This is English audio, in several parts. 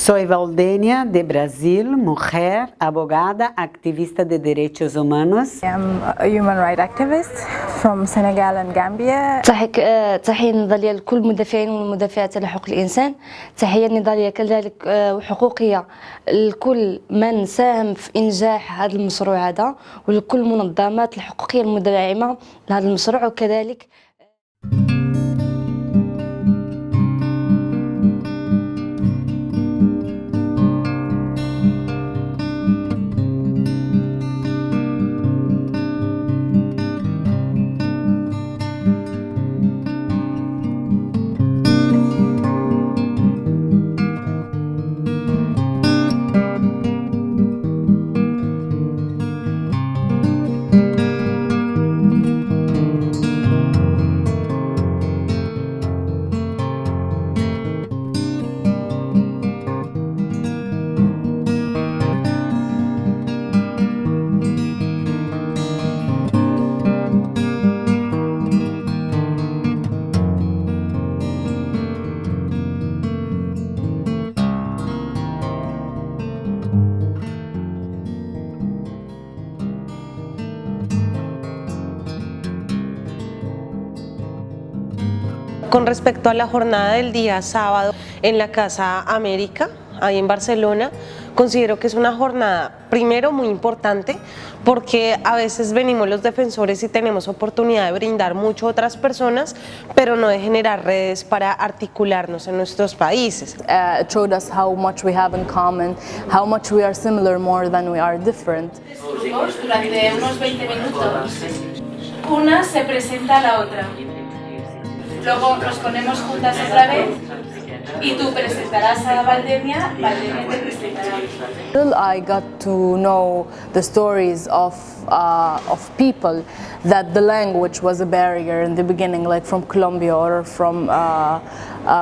Soy Valdenia, de Brasil, mujer, abogada, activista de derechos humanos. I am a human rights activist from Senegal and Gambia. تحية نضالية لكل المدافعين والمدافعات على حقوق الإنسان. تحية نضالية كذلك وحقوقية لكل من ساهم في إنجاح هذا المشروع هذا، ولكل المنظمات الحقوقية المدعمة لهذا المشروع. وكذلك Con respecto a la jornada del día sábado en la Casa América, ahí en Barcelona, considero que es una jornada, primero, muy importante, porque a veces venimos los defensores y tenemos oportunidad de brindar mucho a otras personas, pero no de generar redes para articularnos en nuestros países. It showed us how much we have in common, how much we are similar more than we are different. Durante unos 20 minutos, una se presenta a la otra. Luego nos ponemos juntas otra vez y tú presentarás a Valdenia, Valdenia te presentará. I got to know the stories of people that the language was a barrier in the beginning, like from Colombia or from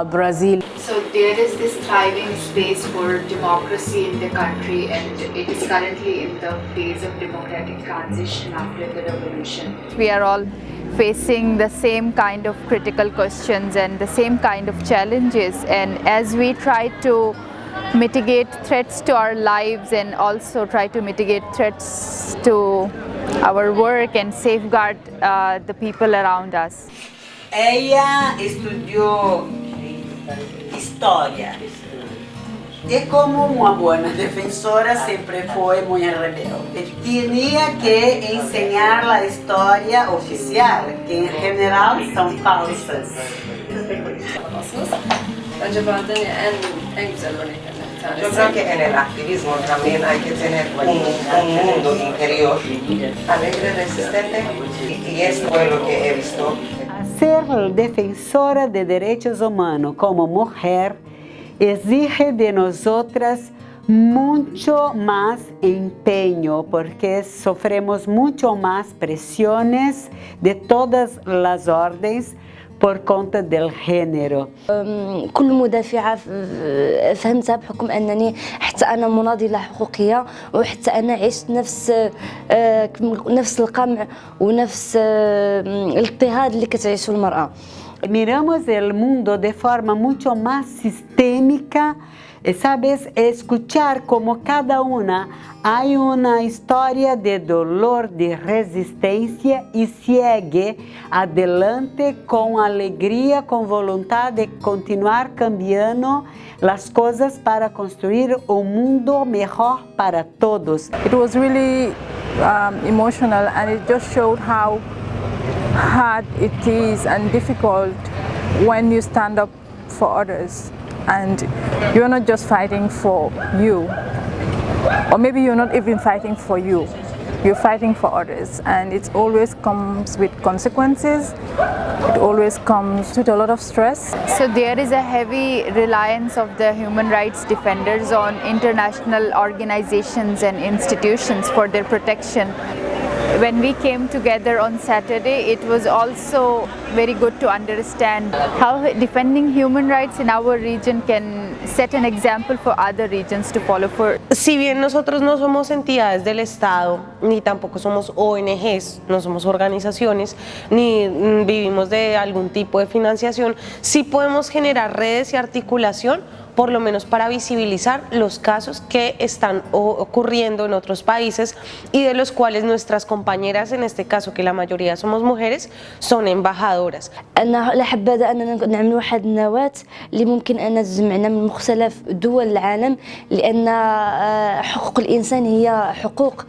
Brazil. So there is this thriving space for democracy in the country, and it is currently in the phase of democratic transition after the revolution. We are all facing the same kind of critical questions and the same kind of challenges, and as we try to mitigate threats to our lives and also try to mitigate threats to our work and safeguard the people around us. Ella estudió historia y como una buena defensora siempre fue muy rebelde. Tenía que enseñar la historia oficial, que en general son falsas. Yo creo que en el activismo también hay que tener un mundo interior alegre, resistente, y eso fue lo que he visto. Ser defensora de derechos humanos como mujer exige de nosotras mucho más empeño, porque sufrimos mucho más presiones de todas las órdenes por conta del género. كل مدافعة فهمتها بحكم أنني حتى أنا مناضلة حقوقية، وحتى أنا عشت نفس القمع ونفس الاضطهاد اللي كتعيشه المرأة. Miramos el mundo de forma mucho más sistémica, sabes, escuchar como cada una hay una historia de dolor, de resistencia y sigue adelante con alegría, con voluntad de continuar cambiando las cosas para construir un mundo mejor para todos. It was really emotional, and it just showed how hard it is and difficult when you stand up for others and you're not just fighting for you, or maybe you're not even fighting for you, you're fighting for others, and it always comes with consequences, it always comes with a lot of stress. So there is a heavy reliance of the human rights defenders on international organizations and institutions for their protection. When we came together on Saturday, it was also very good to understand how defending human rights in our region can set an example for other regions to follow. Si bien nosotros no somos entidades del Estado, ni tampoco somos ONGs, no somos organizaciones, ni vivimos de algún tipo de financiación, sí podemos generar redes y articulación por lo menos para visibilizar los casos que están ocurriendo en otros países y de los cuales nuestras compañeras, en este caso que la mayoría somos mujeres, son embajadoras. أنا حابة أننا نعمل واحد النواة اللي ممكن أن تجمعنا من مختلف دول العالم، لأن حقوق الإنسان هي حقوق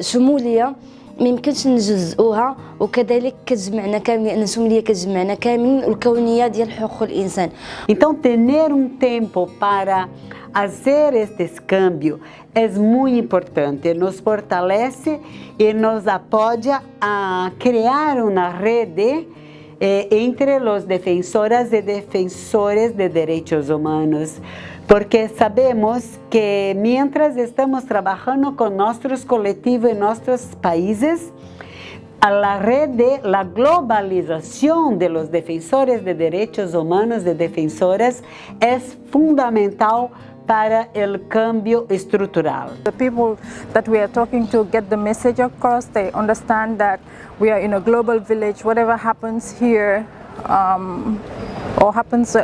شمولية ما يمكنش نجزئوها، وكذلك كتجمعنا كاملين، لأن الشمولية كتجمعنا كاملين والكونية ديال حقوق الإنسان. Então, ter tempo para fazer este câmbio é muito importante, nos fortalece e nos apoia a criar uma rede entre os defensoras e defensores de direitos humanos, porque sabemos que mientras estamos trabajando con nuestros colectivos en nuestros países, a la red de la globalización de los defensores de derechos humanos, de defensoras, es fundamental para el cambio estructural. The people that we are talking to get the message across. They understand that we are in a global village. Whatever happens here or happens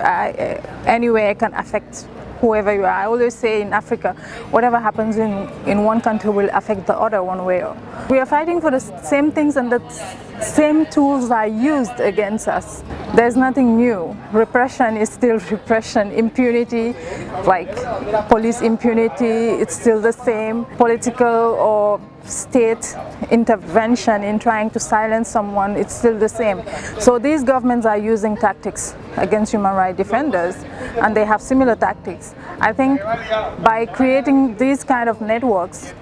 anywhere can affect whoever you are. I always say in Africa, whatever happens in one country will affect the other one way. We are fighting for the same things, and the same tools are used against us. There's nothing new. Repression is still repression. Impunity, like police impunity, it's still the same. Political or state intervention in trying to silence someone, it's still the same. So these governments are using tactics against human rights defenders, and they have similar tactics. I think by creating these kind of networks,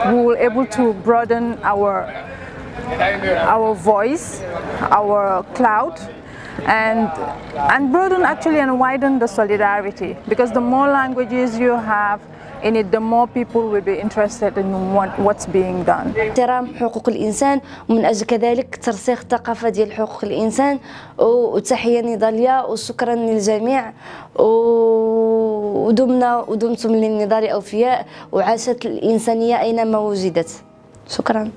we will be able to broaden our voice, our clout, and broaden actually and widen the solidarity, because the more languages you have in it, the more people will be interested in what's being done. احترام حقوق الإنسان، ومن أجل كذلك ترسيخ الثقافة ديال حقوق الإنسان، وتحية نضالية، وشكرا للجميع، ودمتم للنضال أوفياء، وعاشت الإنسانية أينما وجدت. شكرا.